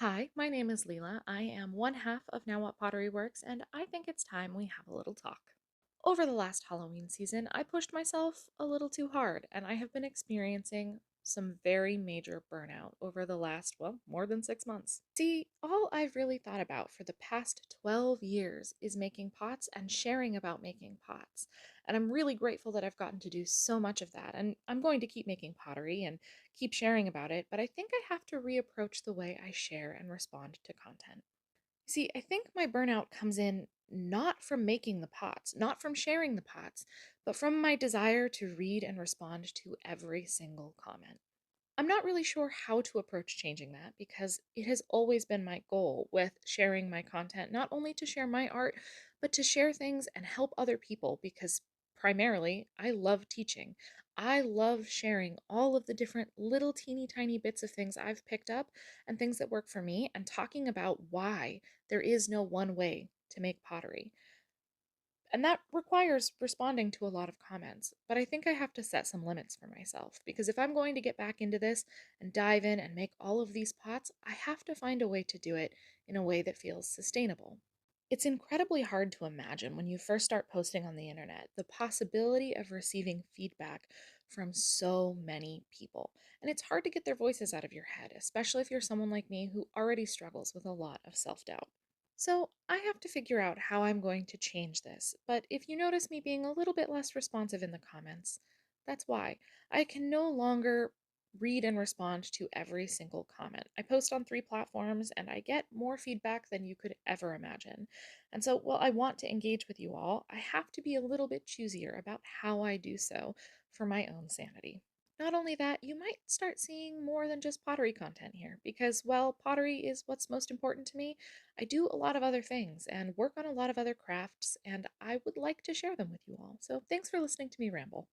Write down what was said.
Hi, my name is Leela. I am one half of Now What Pottery Works, and I think it's time we have a little talk. Over the last Halloween season, I pushed myself a little too hard, and I have been experiencing some very major burnout over the last, well, more than 6 months. See, all I've really thought about for the past 12 years is making pots and sharing about making pots. And I'm really grateful that I've gotten to do so much of that. And I'm going to keep making pottery and keep sharing about it, but I think I have to reapproach the way I share and respond to content. See, I think my burnout comes in not from making the pots, not from sharing the pots, but from my desire to read and respond to every single comment. I'm not really sure how to approach changing that because it has always been my goal with sharing my content, not only to share my art, but to share things and help other people because primarily I love teaching. I love sharing all of the different little teeny tiny bits of things I've picked up and things that work for me and talking about why there is no one way to make pottery. And that requires responding to a lot of comments. But I think I have to set some limits for myself because if I'm going to get back into this and dive in and make all of these pots, I have to find a way to do it in a way that feels sustainable. It's incredibly hard to imagine when you first start posting on the internet the possibility of receiving feedback from so many people. And it's hard to get their voices out of your head, especially if you're someone like me who already struggles with a lot of self doubt. So, I have to figure out how I'm going to change this, but if you notice me being a little bit less responsive in the comments, that's why. I can no longer read and respond to every single comment. I post on 3 platforms and I get more feedback than you could ever imagine. And so, while I want to engage with you all, I have to be a little bit choosier about how I do so for my own sanity. Not only that, you might start seeing more than just pottery content here because, well, pottery is what's most important to me. I do a lot of other things and work on a lot of other crafts, and I would like to share them with you all. So, thanks for listening to me ramble.